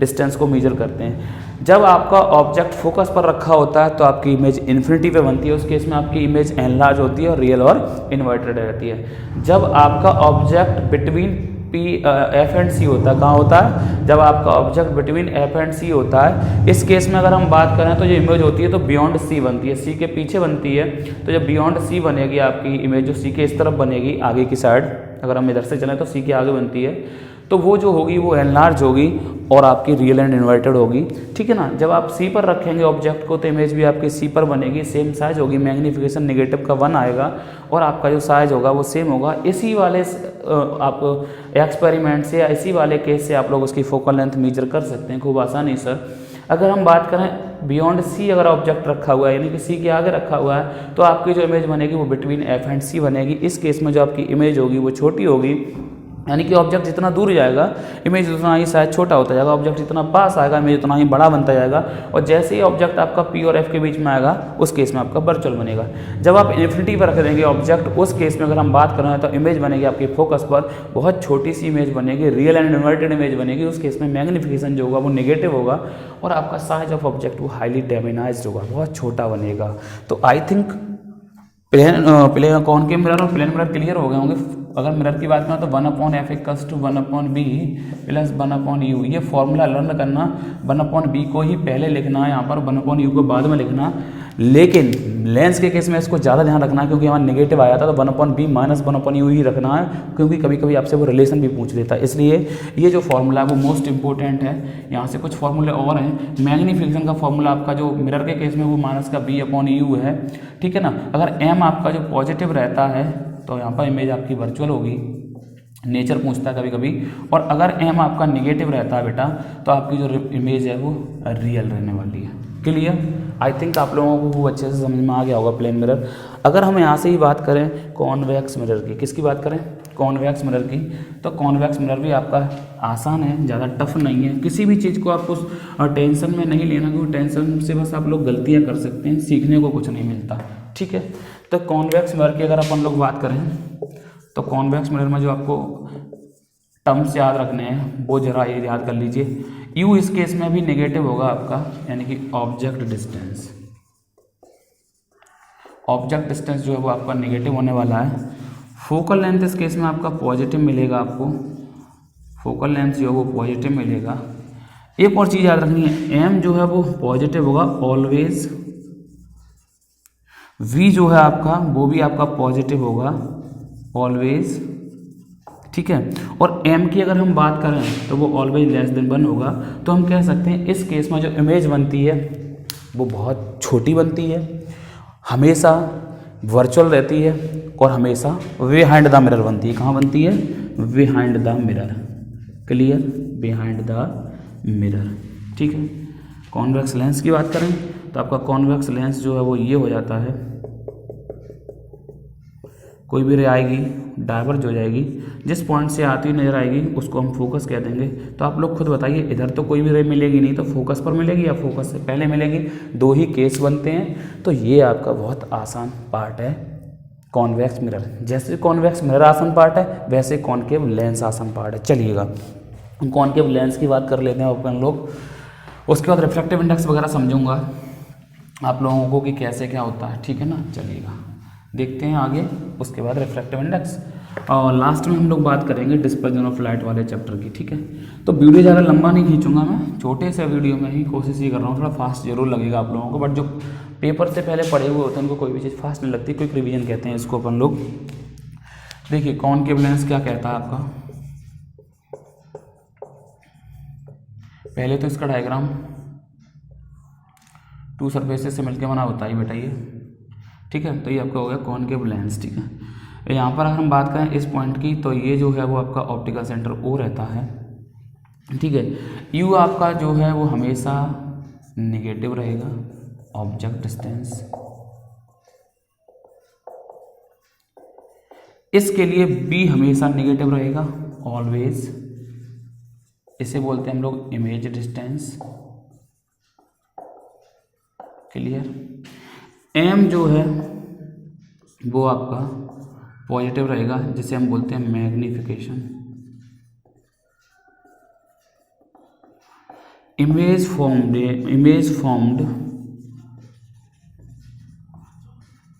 डिस्टेंस को मेजर करते हैं। जब आपका ऑब्जेक्ट फोकस पर रखा होता है तो आपकी इमेज इन्फिनिटी पे बनती है, उस केस में आपकी इमेज एनलार्ज होती है और रियल और इन्वर्टेड रहती है। जब आपका ऑब्जेक्ट बिटवीन एफ एंड सी होता है, कहाँ होता है, जब आपका ऑब्जेक्ट बिटवीन एफ एंड सी होता है, इस केस में अगर हम बात करें तो जो इमेज होती है तो बियॉन्ड सी बनती है, सी के पीछे बनती है। तो जब बियॉन्ड सी बनेगी आपकी इमेज, जो सी के इस तरफ बनेगी आगे की साइड, अगर हम इधर से चलें तो सी के आगे बनती है, तो वो जो होगी वो एनलार्ज होगी और आपकी रियल एंड इन्वर्टेड होगी, ठीक है ना। जब आप सी पर रखेंगे ऑब्जेक्ट को तो इमेज भी आपकी सी पर बनेगी, सेम साइज होगी, मैग्नीफिकेशन नेगेटिव का 1 आएगा और आपका जो साइज होगा वो सेम होगा। इसी वाले आप एक्सपेरिमेंट से या इसी वाले केस से आप लोग उसकी फोकल लेंथ मेजर कर सकते हैं खूब आसानी से। अगर हम बात करें बियॉन्ड सी अगर ऑब्जेक्ट रखा हुआ है, यानी कि सी के आगे रखा हुआ है, तो आपकी जो इमेज बनेगी वो बिटवीन एफ एंड सी बनेगी। इस केस में जो आपकी इमेज होगी वो छोटी होगी, यानी कि ऑब्जेक्ट जितना दूर जाएगा इमेज उतना ही साइज छोटा होता जाएगा, ऑब्जेक्ट जितना पास आएगा इमेज उतना ही बड़ा बनता जाएगा। और जैसे ही ऑब्जेक्ट आपका पी और एफ के बीच में आएगा उस केस में आपका वर्चुअल बनेगा। जब आप इन्फिनिटी पर रख देंगे ऑब्जेक्ट, उस केस में अगर हम बात करें तो इमेज बनेगी आपके फोकस पर बहुत छोटी सी इमेज बनेगी, रियल एंड इन्वर्टेड इमेज बनेगी। उस केस में मैग्नीफिकेशन जो होगा वो नेगेटिव होगा और आपका साइज ऑफ ऑब्जेक्ट वो हाईली डेमिनाइज्ड होगा, बहुत छोटा बनेगा। तो I think plane concave mirror और प्लेन मिरर क्लियर हो गए होंगे। अगर मिरर की बात करें तो 1/f equals to 1/b plus 1/u, ये फॉर्मूला लर्न करना। 1/b को ही पहले लिखना है यहाँ पर, 1/u को बाद में लिखना। लेकिन लेंस के केस में इसको ज़्यादा ध्यान रखना है क्योंकि यहाँ नेगेटिव आया था, तो 1/b माइनस 1/u ही रखना है, क्योंकि कभी कभी आपसे वो रिलेशन भी पूछ लेता है। इसलिए ये जो फॉर्मूला है वो मोस्ट इंपॉर्टेंट है। यहाँ से कुछ फॉर्मूले और हैं। मैग्नीफिकेशन का फॉर्मूला आपका जो मिरर के केस में वो माइनस का b/u है, ठीक है ना। अगर m आपका जो पॉजिटिव रहता है तो यहाँ पर इमेज आपकी वर्चुअल होगी, नेचर पूछता है कभी कभी। और अगर m आपका निगेटिव रहता है बेटा तो आपकी जो इमेज है वो रियल रहने वाली है। क्लियर? आई थिंक आप लोगों को वो अच्छे से समझ में आ गया होगा प्लेन मिरर। अगर हम यहाँ से ही बात करें कॉन्वेक्स मिरर की, किसकी बात करें, कॉन्वेक्स मिरर की, तो कॉन्वेक्स मिरर भी आपका आसान है, ज़्यादा टफ नहीं है। किसी भी चीज़ को आपको टेंशन में नहीं लेना, क्योंकि टेंशन से बस आप लोग गलतियाँ कर सकते हैं, सीखने को कुछ नहीं मिलता, ठीक है। तो कॉन्वेक्स मिरर की अगर अपन लोग बात करें तो कॉन्वेक्स मिरर में जो आपको टर्म्स याद रखने हैं वो जरा ये याद कर लीजिए। यू इस केस में भी नेगेटिव होगा आपका, यानी कि ऑब्जेक्ट डिस्टेंस, ऑब्जेक्ट डिस्टेंस जो है वो आपका नेगेटिव होने वाला है। फोकल लेंथ इस केस में आपका पॉजिटिव मिलेगा, आपको फोकल लेंथ जो है वो पॉजिटिव मिलेगा। एक और चीज़ याद रखनी है, एम जो है वो पॉजिटिव होगा ऑलवेज, वी जो है आपका वो भी आपका पॉजिटिव होगा ऑलवेज, ठीक है। और m की अगर हम बात करें तो वो ऑलवेज लेस देन 1 होगा। तो हम कह सकते हैं इस केस में जो इमेज बनती है वो बहुत छोटी बनती है, हमेशा वर्चुअल रहती है और हमेशा बिहाइंड द मिरर बनती है। कहाँ बनती है? Behind the mirror. Clear? Behind the mirror, ठीक है। कॉन्वेक्स लेंस की बात करें तो आपका कॉन्वेक्स लेंस जो है वो ये हो जाता है, कोई भी रे आएगी डाइवर्ज हो जाएगी, जिस पॉइंट से आती हुई नजर आएगी उसको हम फोकस कह देंगे। तो आप लोग खुद बताइए, इधर तो कोई भी रे मिलेगी नहीं, तो फोकस पर मिलेगी या फोकस से पहले मिलेगी? दो ही केस बनते हैं। तो ये आपका बहुत आसान पार्ट है कॉन्वेक्स मिरर। जैसे कॉन्वेक्स मिरर आसान पार्ट है वैसे कॉनकेव लेंस आसान पार्ट है। चलिएगा कॉनकेव लेंस की बात कर लेते हैं अपन लोग, उसके बाद रिफ्रैक्टिव इंडेक्स वगैरह समझूंगा आप लोगों को कि कैसे क्या होता है, ठीक है ना। चलिएगा देखते हैं आगे, उसके बाद रिफ्रैक्टिव इंडेक्स और लास्ट में हम लोग बात करेंगे डिस्पर्जन ऑफ लाइट वाले चैप्टर की, ठीक है। तो वीडियो ज़्यादा लंबा नहीं खींचूंगा मैं, छोटे से वीडियो में ही कोशिश ये कर रहा हूँ, थोड़ा फास्ट जरूर लगेगा आप लोगों को, बट जो पेपर से पहले पढ़े हुए होते हैं उनको कोई भी चीज़ फास्ट नहीं लगती, क्विक रिवीजन कहते हैं इसको अपन लोग। देखिए कॉनकेव लेंस क्या कहता है आपका, पहले तो इसका डायग्राम टू सरफेसेस से मिलकर बना होता है बेटा ये, ठीक है। तो ये आपका हो गया कॉनकेव लेंस, ठीक है। यहाँ पर अगर हम बात करें इस पॉइंट की तो ये जो है वो आपका ऑप्टिकल सेंटर ओ रहता है, ठीक है। यू आपका जो है वो हमेशा निगेटिव रहेगा, ऑब्जेक्ट डिस्टेंस। इसके लिए बी हमेशा निगेटिव रहेगा ऑलवेज, इसे बोलते हैं हम लोग इमेज डिस्टेंस। क्लियर? एम जो है वो आपका पॉजिटिव रहेगा, जिसे हम बोलते हैं magnification. Image formed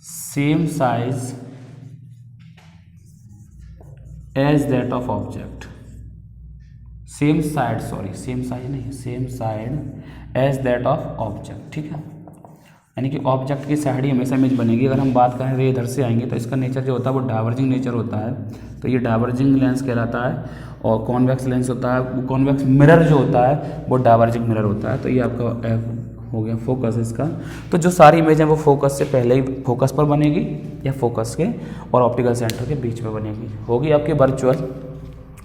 same size as that of object, same side as that of object, ठीक है। यानी कि ऑब्जेक्ट की साइड ही हमेशा इमेज बनेगी। अगर हम बात करें रे इधर से आएंगे तो इसका नेचर जो होता है वो डाइवर्जिंग नेचर होता है, तो ये डाइवर्जिंग लेंस कहलाता है। और कॉन्वेक्स लेंस होता है, वो कॉन्वेक्स मिरर जो होता है वो डाइवर्जिंग मिरर होता है। तो ये आपका हो गया फोकस इसका। तो जो सारी इमेज है वो फोकस से पहले ही फोकस पर बनेगी या फोकस के और ऑप्टिकल सेंटर के बीच में बनेगी। होगी आपकी वर्चुअल,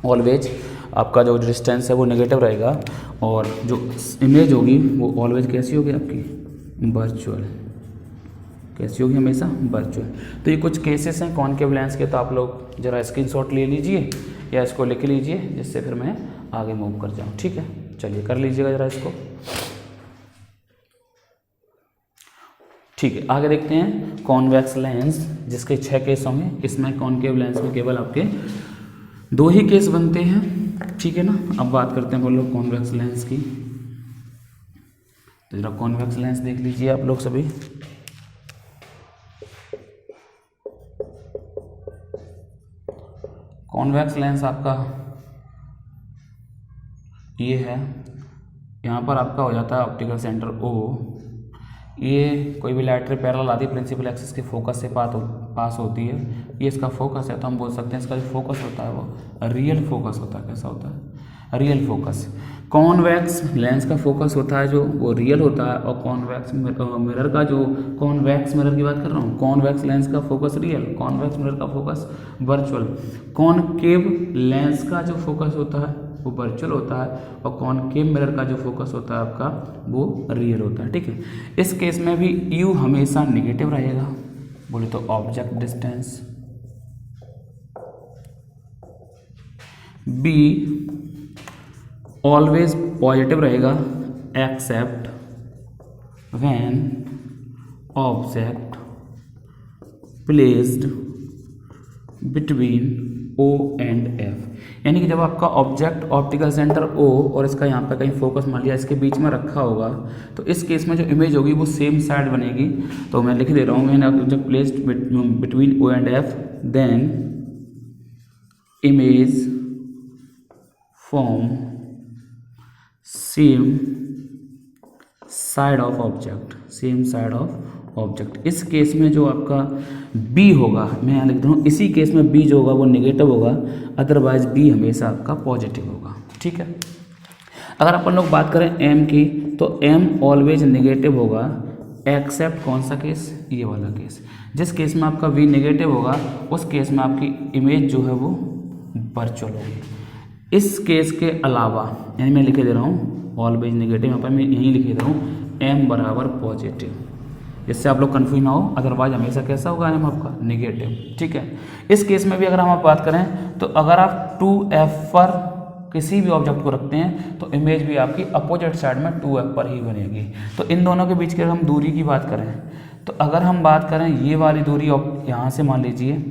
ऑलवेज आपका जो डिस्टेंस है वो नेगेटिव रहेगा, और जो इमेज होगी वो ऑलवेज कैसी होगी आपकी, वर्चुअल। कैसी होगी, हमेशा वर्चुअल। तो ये कुछ केसेस हैं कॉनकेव लेंस के, तो आप लोग ज़रा स्क्रीनशॉट ले लीजिए या इसको लिख लीजिए, जिससे फिर मैं आगे मूव कर जाऊँ, ठीक है। चलिए कर लीजिएगा ज़रा इसको, ठीक है। आगे देखते हैं कॉन्वेक्स लेंस, जिसके 6 केस होंगे। इसमें कॉनकेव लेंस में केवल आपके 2 ही केस बनते हैं, ठीक है ना। अब बात करते हैं बोलो कॉन्वेक्स लेंस की। तो जरा कॉन्वेक्स लेंस देख लीजिए आप लोग सभी। कॉन्वेक्स लेंस आपका ये है, यहाँ पर आपका हो जाता है ऑप्टिकल सेंटर O। ये कोई भी लाइट रे पैरेलल आती है प्रिंसिपल एक्सिस के फोकस से पास होती है, ये इसका फोकस है। तो हम बोल सकते हैं इसका जो फोकस होता है वो रियल फोकस होता है। कैसा होता है, रियल फोकस। कॉन्वेक्स लेंस का फोकस होता है जो वो रियल होता है, और कॉन्वेक्स मिरर का जो, कॉन्वेक्स मिरर की बात कर रहा हूँ, कॉन्वेक्स लेंस का फोकस रियल, कॉन्वेक्स मिरर का फोकस वर्चुअल। कॉनकेव लेंस का जो फोकस होता है वो वर्चुअल होता है, और कॉनकेव मिरर का जो फोकस होता है आपका वो रियल होता है, ठीक है। इस केस में भी U हमेशा नेगेटिव रहेगा, बोले तो object distance. B always positive रहेगा except when object placed between O and F। यानी कि जब आपका ऑब्जेक्ट ऑप्टिकल सेंटर O और इसका यहाँ पे कहीं फोकस मान लिया इसके बीच में रखा होगा, तो इस केस में जो इमेज होगी वो सेम साइड बनेगी। तो मैं लिख दे रहा हूँ, मैंने object placed between O and F, then image form same side of object, same side of object. इस केस में जो आपका B होगा, मैं यहाँ लिख दे रहा हूँ, इसी केस में B जो होगा वो नेगेटिव होगा, अदरवाइज B हमेशा आपका पॉजिटिव होगा, ठीक है। अगर अपन लोग बात करें M की, तो M ऑलवेज नेगेटिव होगा एक्सेप्ट कौन सा केस, ये वाला केस। जिस केस में आपका V नेगेटिव होगा उस केस में आपकी इमेज जो है वो वर्चुअल होगी। इस केस के अलावा, यानी मैं लिखे दे रहा हूँ ऑलवेज नेगेटिव, यहाँ पर मैं यहीं लिखे दे रहा हूँ M बराबर पॉजिटिव, जिससे आप लोग कन्फ्यूज ना हो। अदरवाइज हमेशा कैसा होगा M आपका नेगेटिव, ठीक है। इस केस में भी अगर हम आप बात करें, तो अगर आप 2F पर किसी भी ऑब्जेक्ट को रखते हैं तो इमेज भी आपकी अपोजिट साइड में 2F पर ही बनेगी। तो इन दोनों के बीच की अगर हम दूरी की बात करें, तो अगर हम बात करें ये वाली दूरी, यहाँ से मान लीजिए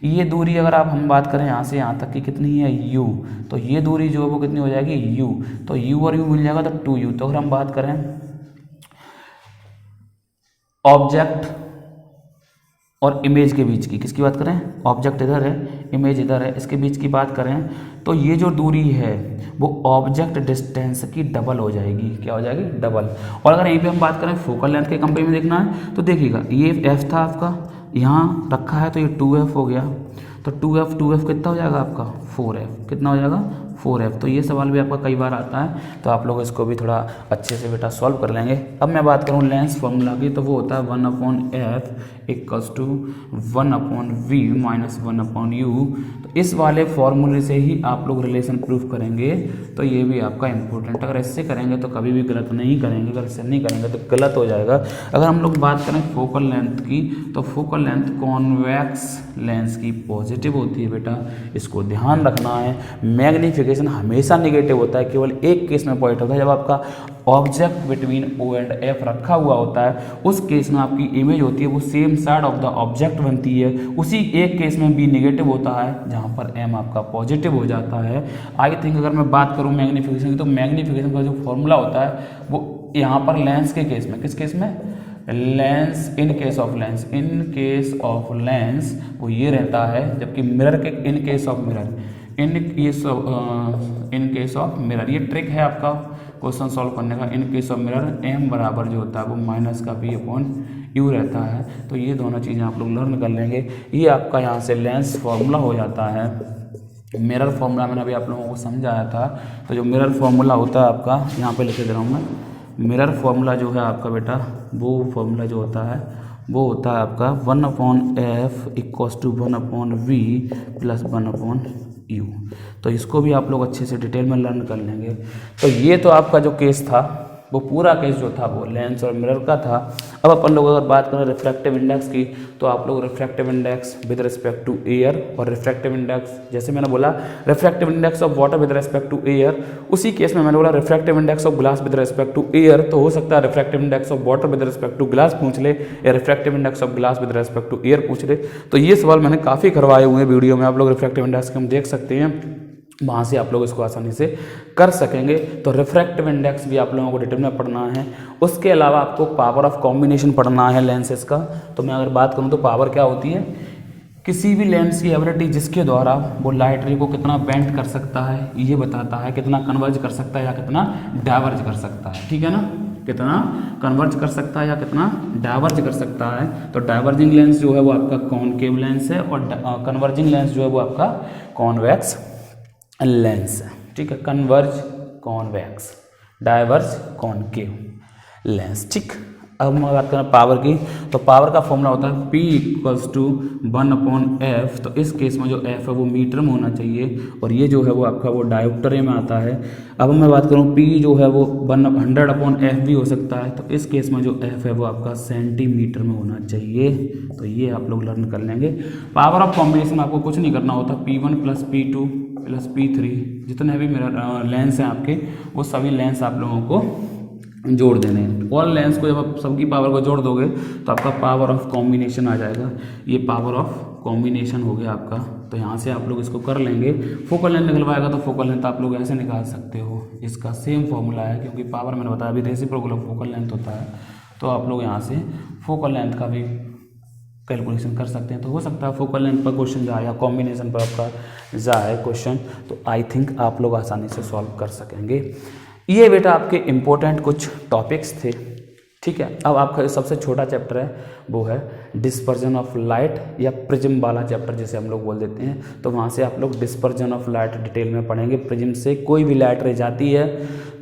ये दूरी, अगर आप हम बात करें यहाँ से यहाँ तक की कितनी है U, तो ये दूरी जो है वो कितनी हो जाएगी U, तो U और U मिल जाएगा तो 2U। तो अगर हम बात करें ऑब्जेक्ट और इमेज के बीच की, किसकी बात करें, ऑब्जेक्ट इधर है इमेज इधर है, इसके बीच की बात करें, तो ये जो दूरी है वो ऑब्जेक्ट डिस्टेंस की डबल हो जाएगी। क्या हो जाएगी, डबल। और अगर यहीं पे हम बात करें फोकल लेंथ के कंपेयर में देखना है, तो देखिएगा ये F था आपका, यहाँ रखा है तो ये 2F हो गया, तो 2F कितना हो जाएगा आपका 4F, कितना हो जाएगा 4F। तो ये सवाल भी आपका कई बार आता है, तो आप लोग इसको भी थोड़ा अच्छे से बेटा सॉल्व कर लेंगे। अब मैं बात करूँ लेंस फॉर्मूला की, तो वो होता है 1/F = 1/V - 1/U। तो इस वाले फॉर्मूले से ही आप लोग रिलेशन प्रूफ करेंगे, तो ये भी आपका इंपॉर्टेंट। अगर इससे करेंगे तो कभी भी गलत नहीं करेंगे, अगर इससे नहीं करेंगे तो गलत हो जाएगा। अगर हम लोग बात करें फोकल लेंथ की, तो फोकल लेंथ कॉन्वेक्स लेंस की पॉजिटिव होती है बेटा, इसको ध्यान रखना है। मैग्नीफिकेशन हमेशा नेगेटिव होता है, केवल एक केस में पॉजिटिव होता है, जब आपका object between O and F रखा हुआ होता है, उस केस में आपकी इमेज होती है वो same side of the object बनती है। उसी एक केस में B नेगेटिव होता है जहाँ पर M आपका पॉजिटिव हो जाता है। आई थिंक अगर मैं बात करूँ मैग्नीफिकेशन की, तो मैग्नीफिकेशन का जो फॉर्मूला होता है वो यहाँ पर लेंस के केस में, किस केस में, lens, in case of lens, in case of lens वो ये रहता है, जबकि मिरर के in case of mirror, in case of mirror, ये ट्रिक है आपका क्वेश्चन सॉल्व करने का। In case of mirror M बराबर जो होता है वो माइनस का P/U रहता है। तो ये दोनों चीज़ें आप लोग लर्न कर लेंगे। ये आपका यहाँ से लेंस फॉर्मूला हो जाता है। मिरर फॉर्मूला मैंने अभी आप लोगों को समझाया था। तो जो मिरर फॉर्मूला होता है आपका, यहाँ पे लिखे दे रहा हूँ मैं, मिरर फॉर्मूला जो है आपका बेटा, वो फॉर्मूला जो होता है वो होता है आपका 1/F = 1/V + 1/U। तो इसको भी आप लोग अच्छे से डिटेल में लर्न कर लेंगे। तो ये तो आपका जो केस था, वो पूरा केस जो था वो लेंस और मिरर का था। अब अपन लोग अगर बात करें रिफ्रैक्टिव इंडेक्स की, तो आप लोग refractive index with respect to air और रिफ्रैक्टिव इंडेक्स, जैसे मैंने बोला refractive index of water with respect to air, उसी केस में मैंने बोला refractive index of glass with respect to air. तो हो सकता है refractive index of water with respect to glass पूछ ले, या refractive index of glass with respect to air पूछ ले। तो ये सवाल मैंने काफ़ी करवाए हुए हैं वीडियो में, आप लोग रिफ्रैक्टिव इंडेक्स के हम देख सकते हैं, वहाँ से आप लोग इसको आसानी से कर सकेंगे। तो रिफ्रैक्टिव इंडेक्स भी आप लोगों को डिटेल में पढ़ना है। उसके अलावा आपको पावर ऑफ कॉम्बिनेशन पढ़ना है लेंसेज का। तो मैं अगर बात करूँ तो पावर क्या होती है, किसी भी लेंस की एबिलिटी जिसके द्वारा वो लाइट रे को कितना बेंड कर सकता है ये बताता है, कितना कन्वर्ज कर सकता है या कितना डाइवर्ज कर सकता है, ठीक है ना, कितना कन्वर्ज कर सकता है या कितना डाइवर्ज कर सकता है। तो डाइवर्जिंग लेंस जो है वो आपका कॉनकेव लेंस है, और कन्वर्जिंग लेंस जो है वो आपका कॉन्वेक्स लेंस है, ठीक है, converge convex, diverge concave lens, ठीक। अब हम बात करें पावर की, तो पावर का फॉर्मूला होता है P = 1/F। तो इस केस में जो F है वो मीटर में होना चाहिए, और ये जो है वो आपका वो डायोप्टर में आता है। अब मैं बात करूँ P जो है वो 100/F भी हो सकता है। तो इस केस में जो F है वो आपका सेंटीमीटर में होना चाहिए। तो ये आप लोग लर्न कर लेंगे। पावर ऑफ कॉम्बिनेशन आपको कुछ नहीं करना होता, P1 + P2 + P3, जितने भी मेरा लेंस हैं आपके, वो सभी लेंस आप लोगों को जोड़ देने हैं। ऑल लेंस को जब आप सबकी पावर को जोड़ दोगे तो आपका पावर ऑफ कॉम्बिनेशन आ जाएगा। ये पावर ऑफ कॉम्बिनेशन हो गया आपका। तो यहाँ से आप लोग इसको कर लेंगे। फोकल लेंथ निकलवाएगा तो फोकल लेंथ आप लोग ऐसे निकाल सकते हो, इसका सेम फॉर्मूला है, क्योंकि पावर मैंने बताया अभी रेसिप्रोकल ऑफ फोकल लेंथ होता है। तो आप लोग यहाँ से फोकल लेंथ का भी कैलकुलेशन कर सकते हैं। तो हो सकता है फोकल लेंथ पर क्वेश्चन जाए या कॉम्बिनेशन पर आपका जाए क्वेश्चन, तो आई थिंक आप लोग आसानी से सॉल्व कर सकेंगे। ये बेटा आपके इम्पोर्टेंट कुछ टॉपिक्स थे, ठीक है। अब आपका जो सबसे छोटा चैप्टर है वो है डिस्पर्जन ऑफ लाइट, या प्रिज्म वाला चैप्टर जिसे हम लोग बोल देते हैं। तो वहाँ से आप लोग डिस्पर्जन ऑफ लाइट डिटेल में पढ़ेंगे। प्रिज्म से कोई भी लाइट रे जाती है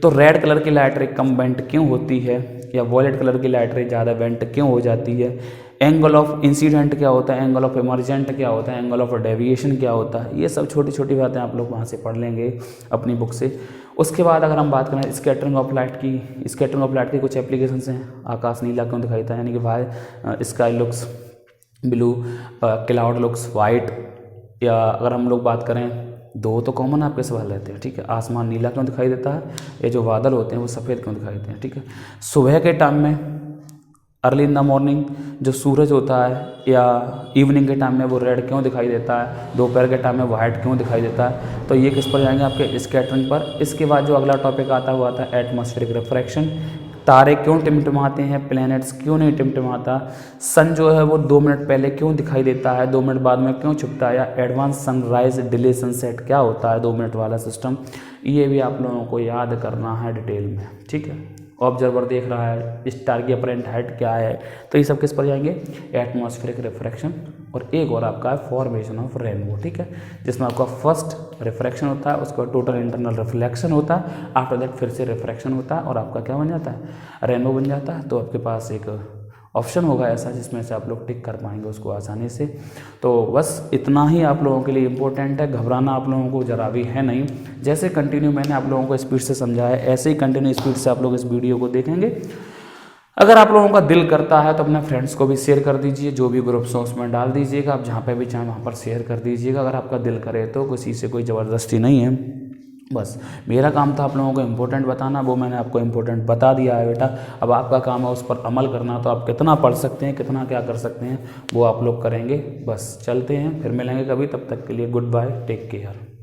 तो रेड कलर की लाइट रे कम बेंट क्यों होती है, या वॉयलेट कलर की लाइट रे ज़्यादा बेंट क्यों हो जाती है, एंगल ऑफ इंसिडेंट क्या होता है, एंगल ऑफ इमर्जेंट क्या होता है, एंगल ऑफ डेविएशन क्या होता है, ये सब छोटी छोटी बातें आप लोग वहाँ से पढ़ लेंगे अपनी बुक से। उसके बाद अगर हम बात करें स्कैटरिंग ऑफ लाइट की, स्कैटरिंग ऑफ लाइट की कुछ एप्लीकेशंस हैं। आकाश नीला क्यों दिखाई देता है, यानी कि why sky looks blue, cloud looks white, या अगर हम लोग बात करें, दो तो कॉमन आपके सवाल रहते हैं, ठीक है। आसमान नीला क्यों दिखाई देता है, ये जो बादल होते हैं वो सफ़ेद क्यों दिखाई देते हैं, ठीक है। सुबह के टाइम में अर्ली इन द मॉर्निंग जो सूरज होता है, या इवनिंग के टाइम में वो रेड क्यों दिखाई देता है, दोपहर के टाइम में वाइट क्यों दिखाई देता है। तो ये किस पर जाएंगे, आपके स्कैटरिंग पर। इसके बाद जो अगला टॉपिक आता है वो आता है एटमॉस्फेरिक रिफ्रैक्शन। तारे क्यों टिमटिमाते हैं, प्लैनेट्स क्यों नहीं टिमटिमाता, सन जो है वो 2 मिनट पहले क्यों दिखाई देता है, 2 मिनट बाद में क्यों छुपता है, या एडवांस सनराइज डिले सनसेट क्या होता है, 2 मिनट वाला सिस्टम। ये भी आप लोगों को याद करना है डिटेल में, ठीक है। ऑब्जर्वर देख रहा है, स्टार की अपरेंट हाइट क्या है, तो ये सब किस पर जाएंगे, एटमॉस्फेरिक रिफ्रैक्शन। और एक और आपका है फॉर्मेशन ऑफ रेनबो, ठीक है, जिसमें आपका फर्स्ट रिफ्रैक्शन होता है, उसके बाद टोटल इंटरनल रिफ्लेक्शन होता है, आफ्टर दैट फिर से रिफ्रैक्शन होता है, और आपका क्या बन जाता है, रेनबो बन जाता है। तो आपके पास एक ऑप्शन होगा ऐसा जिसमें से आप लोग टिक कर पाएंगे उसको आसानी से। तो बस इतना ही आप लोगों के लिए इम्पोर्टेंट है, घबराना आप लोगों को जरा भी है नहीं। जैसे कंटिन्यू मैंने आप लोगों को स्पीड से समझाया, ऐसे ही कंटिन्यू स्पीड से आप लोग इस वीडियो को देखेंगे। अगर आप लोगों का दिल करता है तो अपने फ्रेंड्स को भी शेयर कर दीजिए, जो भी ग्रुप्स हो उसमें डाल दीजिएगा, आप जहाँ पे भी चाहें वहाँ पर शेयर कर दीजिएगा अगर आपका दिल करे तो, किसी से कोई ज़बरदस्ती नहीं है। बस मेरा काम था आप लोगों को इम्पोर्टेंट बताना, वो मैंने आपको इम्पोर्टेंट बता दिया है बेटा। अब आपका काम है उस पर अमल करना, तो आप कितना पढ़ सकते हैं, कितना क्या कर सकते हैं, वो आप लोग करेंगे। बस चलते हैं, फिर मिलेंगे कभी, तब तक के लिए गुड बाय, टेक केयर।